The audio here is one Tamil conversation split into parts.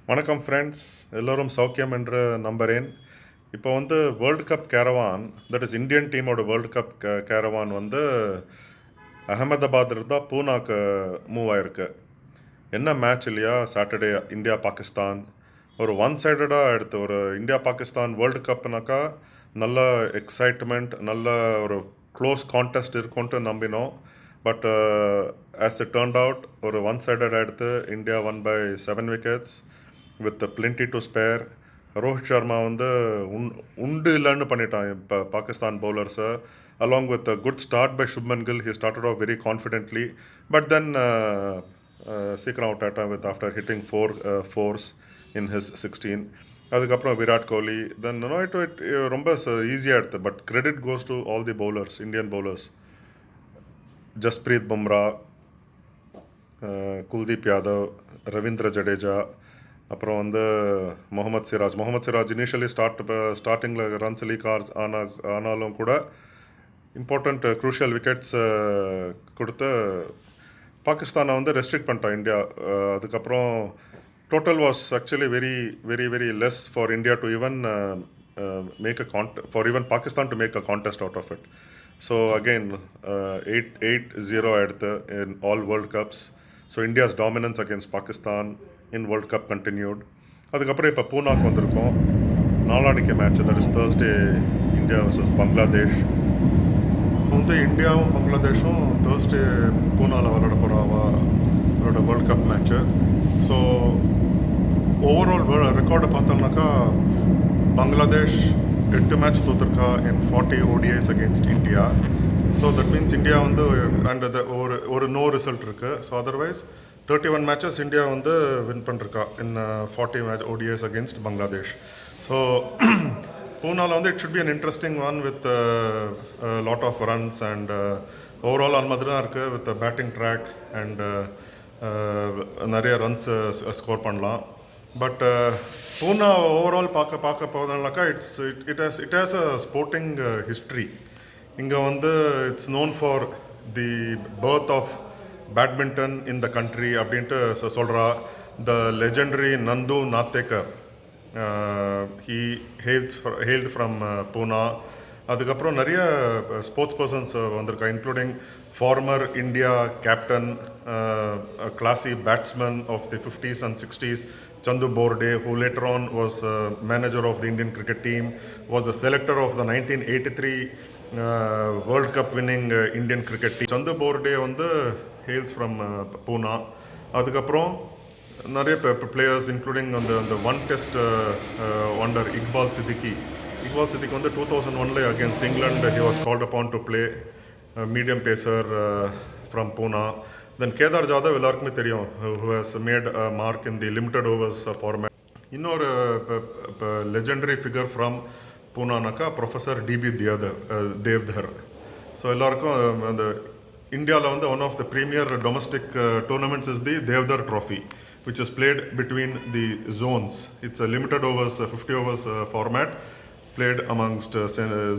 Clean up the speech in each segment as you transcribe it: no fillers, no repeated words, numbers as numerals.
வணக்கம் ஃப்ரெண்ட்ஸ், எல்லோரும் சௌக்கியம் என்று நம்புகிறேன். இப்போ வந்து world cup Caravan, that is Indian டீமோட வேர்ல்டு கப் கேரவான் வந்து அகமதாபாத் இருந்தால் பூனாக்கு மூவ் ஆயிருக்கு. என்ன மேட்ச் இல்லையா? சாட்டர்டே இந்தியா பாகிஸ்தான் ஒரு ஒன் சைடடாக எடுத்து ஒரு இந்தியா பாகிஸ்தான் வேர்ல்டு கப்னாக்கா நல்ல எக்ஸைட்மெண்ட், நல்ல ஒரு க்ளோஸ் கான்டெஸ்ட் இருக்கும்ட்டு நம்பினோம். But as it turned out ஒரு ஒன் சைடடாக எடுத்து India won by 7 wickets with plenty to spare. Rohit Sharma வந்து உண்டு இல்லைன்னு பண்ணிட்டான் இப்போ பாகிஸ்தான் பவுலர்ஸை. along with a good start by Shubman Gill, he started off very confidently, but then சீக்கிரம் அவுட் ஆகிட்டான் with after hitting 4 fours in his 16. அதுக்கப்புறம் விராட் கோலி தென் இட் ரொம்ப ஈஸியாக எடுத்து. But credit goes to all the bowlers, Indian bowlers. Jasprit Bumrah, Kuldeep Yadav, Ravindra Jadeja, அப்புறம் வந்து முகமது சிராஜ் இனிஷியலி ஸ்டார்டிங்கில் ரன்ஸ் லீக் ஆனாலும் கூட இம்பார்ட்டண்ட் க்ரூஷியல் விக்கெட்ஸ் கொடுத்து பாகிஸ்தானை வந்து ரெஸ்ட்ரிக்ட் பண்ணிட்டான் இந்தியா. அதுக்கப்புறம் total was actually very very very less for India to even make for even Pakistan to make a contest out of it. So again 8-0 எடுத்து in all world cups. So India's dominance against Pakistan in world cup continued. அதுக்கப்புறம் இப்போ பூனாக்கு வந்திருக்கோம். நாளானிக்கு match, that is Thursday, India versus Bangladesh. வந்து இந்தியாவும் பங்களாதேஷும் தேர்ஸ்டே பூனாவில் விளையாட அவரோட world cup match. So overall ரெக்கார்டை பார்த்தோம்னாக்கா பங்களாதேஷ் 8 மேட்ச் தோற்றுருக்கா in 40 ODIs against India. So that means India வந்து அண்ட் ஒரு நோ ரிசல்ட் இருக்குது. ஸோ அதர்வைஸ் 31 மேட்சஸ் இந்தியா வந்து வின் பண்ணிருக்கா in 40 match ODIs against Bangladesh. So பூனாவில் வந்து it should be an interesting one with lot of runs and overall அது மாதிரி தான் இருக்குது. வித் பேட்டிங் ட்ராக் அண்ட் நிறைய ரன்ஸ் ஸ்கோர் பண்ணலாம். பட் பூனா ஓவரால் பார்க்க போகிறதுனாக்கா it has a sporting history. இங்கே வந்து it's known for the birth of badminton in the country அப்படின்ட்டு சொல்கிறா the legendary Nandu Natekar. He hailed from Poona. அதுக்கப்புறம் நிறைய ஸ்போர்ட்ஸ் பர்சன்ஸ் வந்திருக்கா, including former India captain, classy batsman of the 50s and 60s, Chandu Borde, who later on was manager of the Indian cricket team, was the selector of the 1983 World Cup winning Indian cricket team. Chandu Borde வந்து hails from Pune. அதுக்கப்புறம் நிறைய பிளேயர்ஸ் இன்க்ளூடிங் அந்த one test wonder Iqbal Siddiqui வந்து 2001 against England he was called upon to play medium pacer from Pune. Then Kedar Jadhav எல்லாருக்குமே தெரியும், who has made a mark in the limited overs format. இன்னொரு legendary figure from Puneனாக்கா ப்ரொஃபஸர் டிபி தேவ்தர். ஸோ எல்லாருக்கும் அந்த இந்தியாவில் வந்து one of the premier domestic tournaments is the Deodhar trophy, which is played between the zones. It's a limited overs 50 overs format played amongst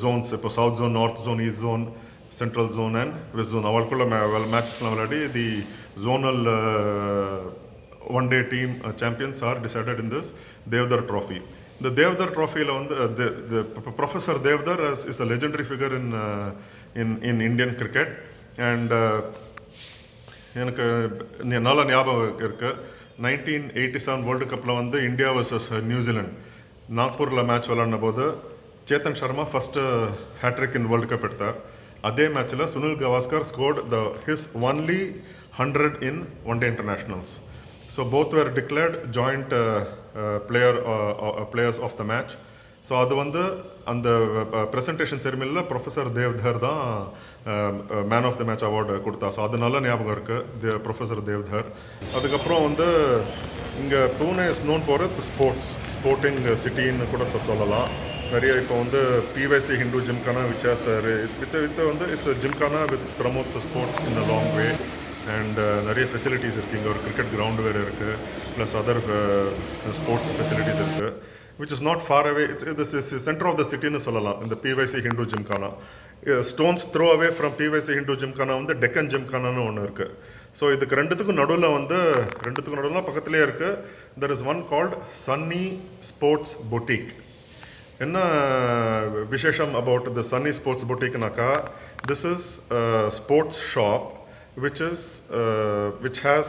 zones. இப்போ south zone, north zone, east zone, central zone and west zone அவளுக்குள்ள மேட்சஸ்லாம் விளையாடி the zonal one day team champions are decided in this Deodhar trophy. இந்த தேவ்தர் ட்ராஃபியில் வந்து professor Deodhar is a legendary figure in Indian cricket. And எனக்கு நல்ல ஞாபகம் இருக்குது, 1987 வேர்ல்டு கப்பில் வந்து இந்தியா வர்சஸ் நியூசிலாந்து நாக்பூரில் மேட்ச் விளையாடின போது Chetan Sharma first hat-trick in world cup எடுத்தார். அதே மேட்ச்சில் Sunil Gavaskar scored his only 100 in one-day internationals. So both were declared joint players of the match. So அது வந்து அந்த ப்ரெசன்டேஷன் செரிமனியில் ப்ரொஃபஸர் தேவ்தர் தான் man of the match award கொடுத்தா. ஸோ அது நல்ல ஞாபகம் இருக்குது, ப்ரொஃபஸர் தேவ்தர். அதுக்கப்புறம் வந்து இங்கே Pune is known for its sporting சிட்டின்னு கூட சொல்லலாம். நிறைய இப்போ வந்து PYC Hindu Gymkhana it's Gymkhana with promotes sports in a long way. And நிறைய ஃபெசிலிட்டிஸ் இருக்குது. இங்கே ஒரு கிரிக்கெட் கிரவுண்டு வேறு இருக்குது, ப்ளஸ் அதர் ஸ்போர்ட்ஸ் ஃபெசிலிட்டிஸ் இருக்குது, which is not far away. This is center of the city ன்னு சொல்லலாம் இந்த PYC Hindu gymkhana. Stones throw away from PVC Hindu gymkhana வந்து டெக்கன் ஜிம்கானான்னு ஒன்று இருக்குது. ஸோ இதுக்கு ரெண்டுத்துக்கும் நடுவில் பக்கத்துலேயே இருக்குது. There is one called Sunny sports boutique. என்ன விசேஷம் அபவுட் த சன்னி ஸ்போர்ட்ஸ் பொட்டிக்னாக்கா, this is sports shop which has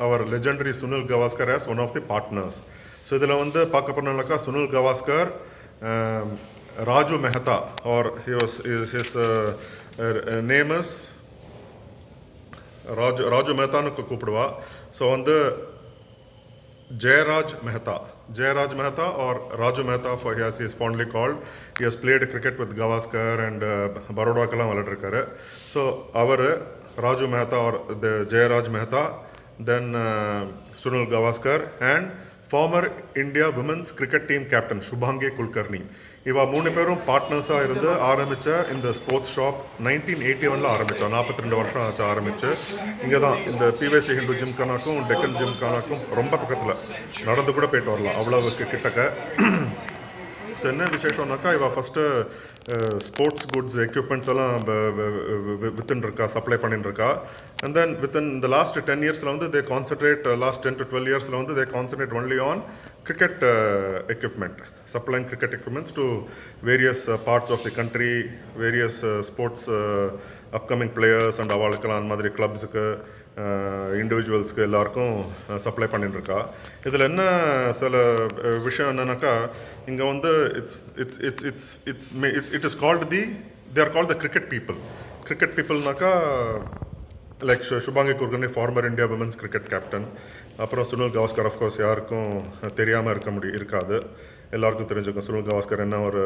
our legendary Sunil Gavaskar as one of the partners. So இதில் வந்து பார்க்க போனாக்கா Sunil Gavaskar, Raju Mehta, or his name is Raju மெஹ்தான்னு கூப்பிடுவா. ஸோ வந்து Jayaraj Mehta or Raju Mehta, for he is fondly called. He has played cricket with Gavaskar and Baroda kalam viladirukkaru. So our Raju Mehta or the Jayaraj Mehta, then Sunil Gavaskar and former India women's cricket team captain Shubhangi Kulkarni. இவா 3 பேரும் பார்ட்னர்ஸாக இருந்து ஆரம்பித்த இந்த ஸ்போர்ட்ஸ் ஷாப் 1981 ஆரம்பித்தோம். 42 வருஷம் ஆச்சு ஆரம்பித்து. இங்கே தான் இந்த பிவிசி ஹிந்து ஜிம்கானாக்கும் டெக்கன் ஜிம்கானாக்கும் ரொம்ப பக்கத்தில், நடந்து கூட போயிட்டு வரலாம், அவ்வளோவுக்கு கிட்டக்க. ஸோ என்ன விசேஷம்னாக்கா, இவள் ஃபஸ்ட்டு ஸ்போர்ட்ஸ் குட்ஸ் எக்யூப்மெண்ட்ஸ் எல்லாம் வித்துன்னு இருக்கா, சப்ளை பண்ணின்னு இருக்கா. அண்ட் தென் வித்தின் இந்த லாஸ்ட் 10 இயர்ஸில் வந்து தே கான்சன்ட்ரேட், லாஸ்ட் 10 to 12 இயர்ஸில் வந்து they concentrate only on cricket equipment, supplying cricket equipments to various parts of the country, various sports upcoming players and avalukala and madri clubs ku இண்டிவிஜுவல்ஸ்க்கு எல்லாருக்கும் சப்ளை பண்ணிட்டு இருக்கா. இதில் என்ன சில விஷயம் என்னன்னாக்கா, இங்கே வந்து it is called they are called the cricket பீப்புள்னாக்கா, like Shubhangi Kulkarni former India women's cricket captain, அப்புறம் சுனில் கவாஸ்கர் ஆஃப்கோர்ஸ் யாருக்கும் தெரியாமல் இருக்காது, எல்லாருக்கும் தெரிஞ்சுக்கும் சுனில் கவாஸ்கர் என்ன ஒரு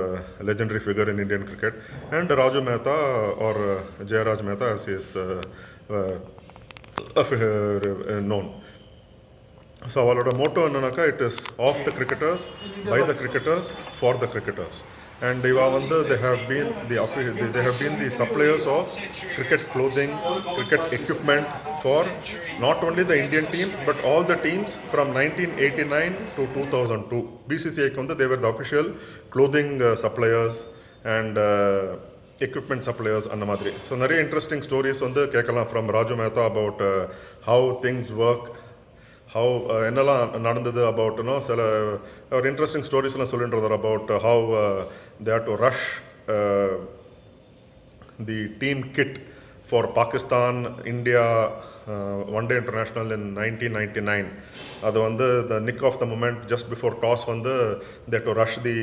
legendary figure in Indian cricket. And Raju Mehta or Jayaraj Mehta as he is known. So அவளோட மோட்டோ என்னன்னாக்கா, it is of the cricketers, by the cricketers, for the cricketers. And இவா வந்து they have been the suppliers of cricket clothing, cricket equipment for not only the Indian team but all the teams from 1989 to 2002. BCCI க்கு வந்து they were the official clothing suppliers and equipment suppliers அந்த மாதிரி. ஸோ நிறைய இன்ட்ரெஸ்டிங் ஸ்டோரிஸ் வந்து கேட்கலாம் from Raju Mehta about how things work, how என்னெல்லாம் நடந்தது அபவுட்னோ சில ஒரு இன்ட்ரெஸ்டிங் ஸ்டோரிஸ்லாம் சொல்லிட்டு about how they had to rush the team kit for Pakistan India one day international in 1999. அது வந்து the nick of the moment just before toss வந்து they to rush the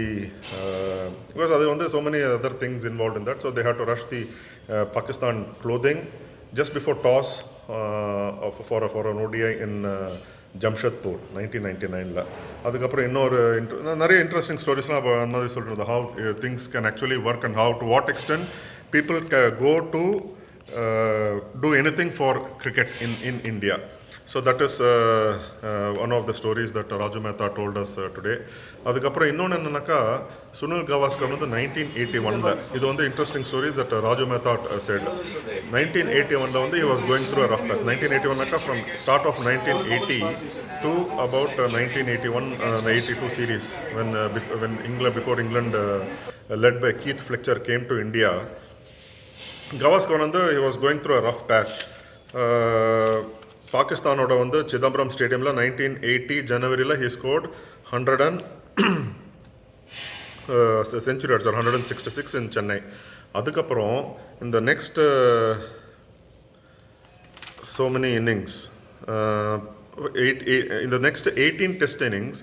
because அது வந்து so many other things involved in that, so they had to rush the Pakistan clothing just before toss for an ODI in Jamshedpur 1999. அதுக்கப்புறம் இன்னொரு நிறைய இன்ட்ரெஸ்டிங் ஸ்டோரிஸ்லாம் அப்போ அந்த மாதிரி சொல்கிறது, how things can actually work and how to what extent people go to do anything for cricket in India. So that is one of the stories that Raju Mehta told us today. அதுக்கப்புறம் இன்னொன்று என்னன்னாக்கா, சுனில் கவாஸ்கர் வந்து 1981 இது வந்து interesting stories that Raju Mehta said. 1981 வந்து he was going through a rough patch. 1981 from start of 1980 to about 1981 the 82 series when England, before England led by Keith Fletcher came to India, Gavaskar வந்து he was going through a rough patch. பாகிஸ்தானோட வந்து சிதம்பரம் ஸ்டேடியமில் 1980 ஜனவரியில் he scored 100 செஞ்சுரி அடிச்சார், 166 in சென்னை. அதுக்கப்புறம் இந்த next so many innings, in the next 18 test innings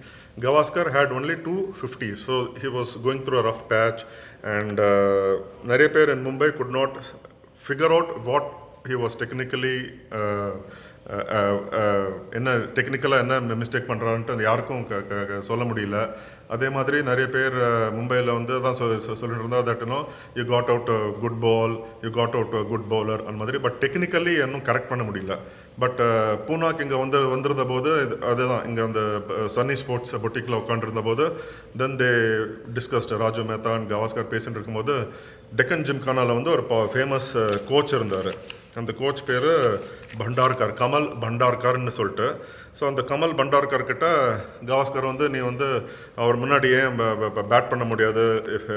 Gavaskar had only 250, so he was going through a rough patch. And நிறைய பேர் in Mumbai could not figure out what he was technically என்ன டெக்னிக்கலாக என்ன மிஸ்டேக் பண்ணுறான்ட்டு அது யாருக்கும் சொல்ல முடியல. அதே மாதிரி நிறைய பேர் மும்பையில் வந்து தான் சொல்லிட்டு இருந்தா that you got out good ball, you got out good bowler அந்த மாதிரி. பட் டெக்னிக்கலி இன்னும் கரெக்ட் பண்ண முடியல. பட் பூனாக்கு இங்கே வந்திருந்த போது அதுதான் இங்கே அந்த சன்னி ஸ்போர்ட்ஸ் பொட்டிக்கில் உட்காந்துருந்த போது தென் தே டிஸ்கஸ்ட் ராஜு மேத்தா அண்ட் கவாஸ்கர் பேசிட்டு இருக்கும்போது டெக்கன் ஜிம்கானாவில் வந்து ஒரு ஃபேமஸ் கோச் இருந்தார். அந்த கோச் பேர் பண்டார்கர், கமல் பண்டார்கர்னு சொல்லிட்டு. ஸோ அந்த கமல் பண்டார்கர் கிட்ட கவாஸ்கர் வந்து நீ வந்து அவர் முன்னாடியே பேட் பண்ண முடியாது,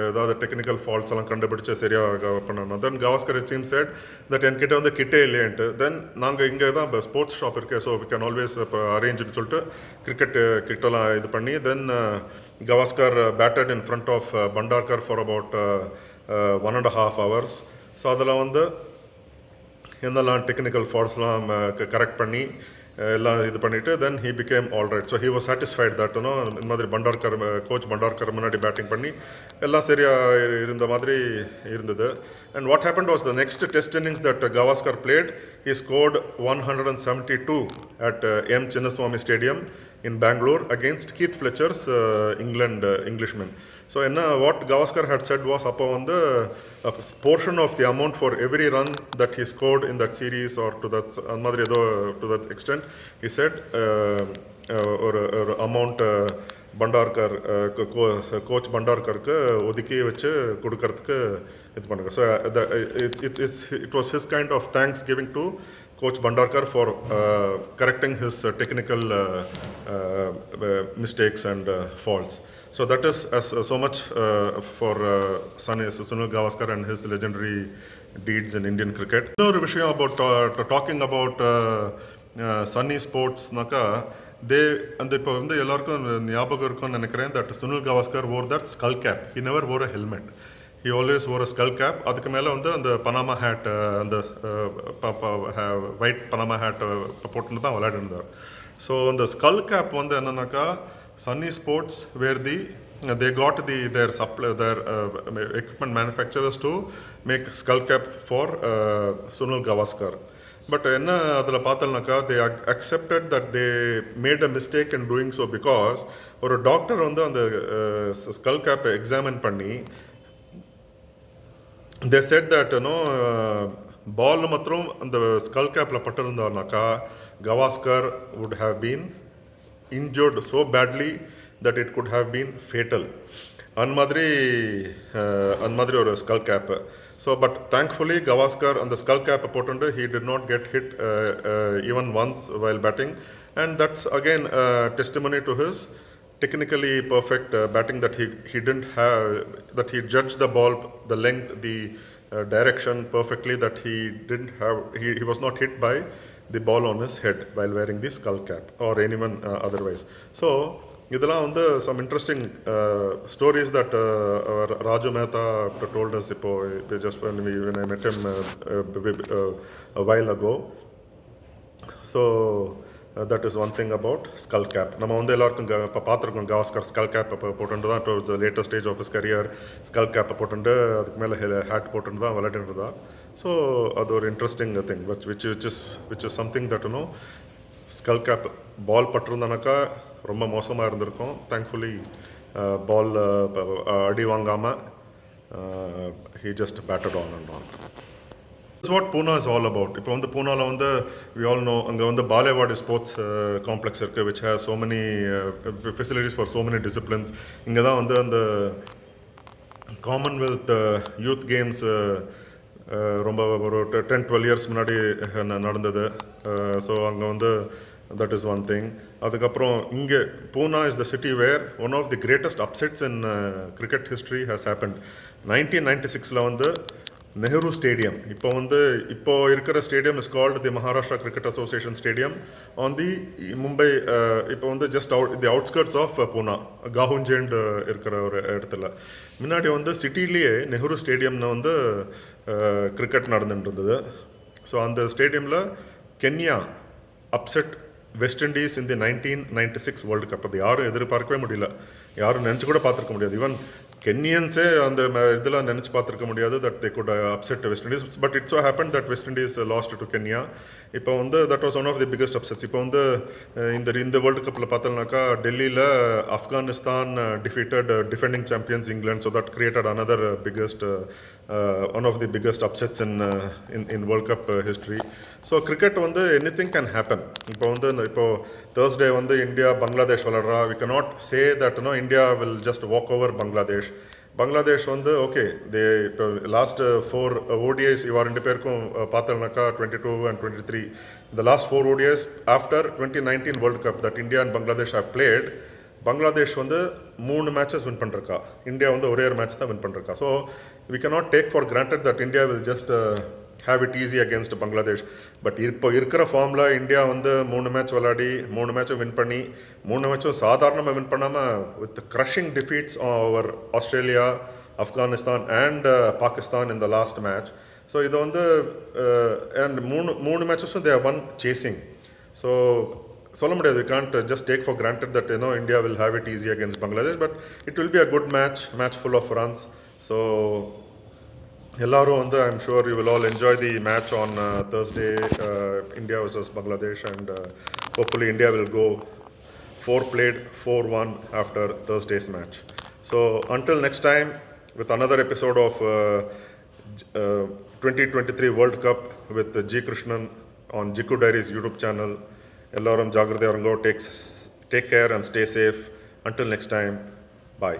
ஏதாவது டெக்னிக்கல் ஃபால்ட்ஸ் எல்லாம் கண்டுபிடிச்சு சரியாக பண்ணணும். Then Gavaskar team set that என்கிட்ட வந்து கிட்டே இல்லையன்ட்டு. தென் நாங்கள் இங்கே தான் ஸ்போர்ட்ஸ் ஷாப் இருக்குது, ஸோ வி கேன் ஆல்வேஸ் இப்போ அரேஞ்சுன்னு சொல்லிட்டு கிரிக்கெட் கிட்டலாம் இது பண்ணி then Gavaskar batted in front of Bhandarkar for about 1.5 hours. So அதில் வந்து என்னெல்லாம் டெக்னிக்கல் ஃபால்ட்ஸ்லாம் கரெக்ட் பண்ணி எல்லாம் இது பண்ணிவிட்டு then he became all right. So he was satisfied தட்னோ இந்த மாதிரி பண்டார்கர் கோச் பண்டார்கர் முன்னாடி பேட்டிங் பண்ணி எல்லாம் சரியாக இருந்த மாதிரி இருந்தது. And what happened was the next test innings that Gavaskar played, he scored 172 at M. Chinnaswamy Stadium in Bangalore against Keith Fletcher's England Englishman. So what Gavaskar had said was appo vandu a portion of the amount for every run that he scored in that series or to that extent, he said or amount Bhandarkar coach பண்டார்கருக்கு ஒதுக்கி வச்சு கொடுக்கறதுக்கு இது பண்ணுங்க. So it was his kind of thanksgiving to Coach Bhandarkar for correcting his technical mistakes and faults. So that is so much for Sunil Gavaskar and his legendary deeds in Indian cricket. Another விஷயம் about talking about Sunny Sports naka and இப்போ வந்து எல்லாருக்கும் ஞாபகம் இருக்கும்னு நினைக்கிறேன் that Sunil Gavaskar wore that skull cap. He never wore a helmet. He always wore a skull cap. அதுக்கு மேலே வந்து அந்த பனாமா ஹேட், அந்த ஒயிட் பனாமா ஹேட் போட்டுன்னு தான் விளையாடிருந்தார். ஸோ அந்த ஸ்கல் கேப் வந்து என்னன்னாக்கா Sunny Sports where they got their equipment manufacturers to make skull cap for Sunil Gavaskar. But என்ன அதில் பார்த்தோம்னாக்கா they accepted that they made a mistake in doing so because ஒரு டாக்டர் வந்து அந்த ஸ்கல் கேப்பை எக்ஸாமின் பண்ணி they said that பால் மாத்திரம் அந்த ஸ்கல் கேப்பில் பட்டிருந்தாருனாக்கா Gavaskar would have been injured so badly that it could have been fatal. அந்த மாதிரி ஒரு skull cap. So but thankfully Gavaskar அந்த ஸ்கல் கேப்பை போட்டுண்டு he did not get hit even once while batting, and that's again testimony to his technically perfect batting, that he didn't have, that he judged the ball, the length, the direction perfectly, that he didn't have, he was not hit by the ball on his head while wearing the skull cap or anyone otherwise. So இதெல்லாம் வந்து some interesting stories that Raju Mehta told us இப்போ just when I met him a while ago. So that is one thing about skull cap. நம்ம வந்து எல்லாருக்கும் இப்போ பார்த்துருக்கோம் Gavaskar skull cap இப்போ போட்டுட்டு தான் towards the later stage of his career skull cap போட்டுட்டு அதுக்கு மேலே ஹேட் போட்டுட்டு தான் விளையாடிட்டு இருந்தா. ஸோ அது ஒரு interesting thing which is something that skull cap பால் பட்டிருந்தானாக்கா ரொம்ப மோசமாக இருந்திருக்கும். தேங்க்ஃபுல்லி பால் அடி வாங்காமல் he just batted on and on. That's what Pune is all about. இப்போ வந்து பூனாவில் வந்து we all know அங்கே வந்து பாலேவாடி ஸ்போர்ட்ஸ் காம்ப்ளெக்ஸ் இருக்குது which has so many facilities for so many disciplines. இங்கே தான் வந்து அந்த காமன்வெல்த் யூத் கேம்ஸ் ரொம்ப ஒரு 10-12 years முன்னாடி நடந்தது. ஸோ அங்கே வந்து that is one thing. அதுக்கப்புறம் இங்கே Pune is the city where one of the greatest upsets in cricket history has happened. 1996 வந்து நெஹ்ரு ஸ்டேடியம், இப்போ இருக்கிற stadium is called the Maharashtra cricket association stadium on the Mumbai. இப்போ வந்து ஜஸ்ட் தி அவுட்ஸ்கர்ட்ஸ் ஆஃப் பூனா, காஹுஞ்சேண்ட் இருக்கிற ஒரு இடத்துல. முன்னாடி வந்து சிட்டிலேயே நெஹ்ரு ஸ்டேடியம்னு வந்து கிரிக்கெட் நடந்துட்டு இருந்தது. ஸோ அந்த ஸ்டேடியமில் கென்யா அப்செட் வெஸ்ட் இண்டீஸ் இன் தி 1996 வேர்ல்டு கப். அது யாரும் எதிர்பார்க்கவே முடியல, யாரும் நினச்சி கூட பார்த்துருக்க முடியாது. ஈவன் கென்யன்ஸே அந்த இதெல்லாம் நினச்சி பார்த்துருக்க முடியாது that they could upset West Indies. But it so happened that West Indies lost to Kenya. இப்போ வந்து that was one of the biggest upsets. இப்போ வந்து இந்த வேர்ல்டு கப்பில் பார்த்தோம்னாக்கா டெல்லியில் Afghanistan defeated defending champions England. So that created another biggest one of the biggest upsets in World Cup history. So cricket வந்து anything can happen. இப்போ Thursday வந்து இந்தியா பங்களாதேஷ் விளையாடுறா. We cannot say that India will just walk over Bangladesh. Bangladesh வந்து ஓகே தே இப்போ லாஸ்ட் 4 ஓடிஐஸ் இவா ரெண்டு பேருக்கும் பார்த்தோம்னாக்கா 22 and 23 இந்த last 4 ODIs after 2019 world cup that India and Bangladesh how played Bangladesh வந்து 3 மேட்சஸ் வின் பண்ணிருக்கா, இந்தியா வந்து ஒரே ஒரு மேட்ச் தான் வின் பண்ணிருக்கா. So we cannot take for granted that India will just have it easy against Bangladesh. But இப்போ இருக்கிற ஃபார்மில் இந்தியா வந்து 3 மேட்ச் விளையாடி 3 மேட்சும் வின் பண்ணி 3 மேட்சும் சாதாரணமாக வின் பண்ணாமல் with crushing defeats over Australia, Afghanistan and Pakistan in the last match. So இது வந்து அண்ட் மூணு மேட்சஸும் தே ஒன் சேசிங். ஸோ சொல்ல முடியாது, we can't just take for granted that India will have it easy against Bangladesh, but it will be a good match full of runs. So எல்லாரும் வந்து I'm sure you will all enjoy the match on Thursday, India versus Bangladesh, and hopefully India will go 4 played 4-1 after Thursday's match. So until next time with another episode of 2023 World Cup with G Krishnan on Jikku Diaries YouTube channel. Ellarum jagrade irungo, take care and stay safe. Until next time, bye.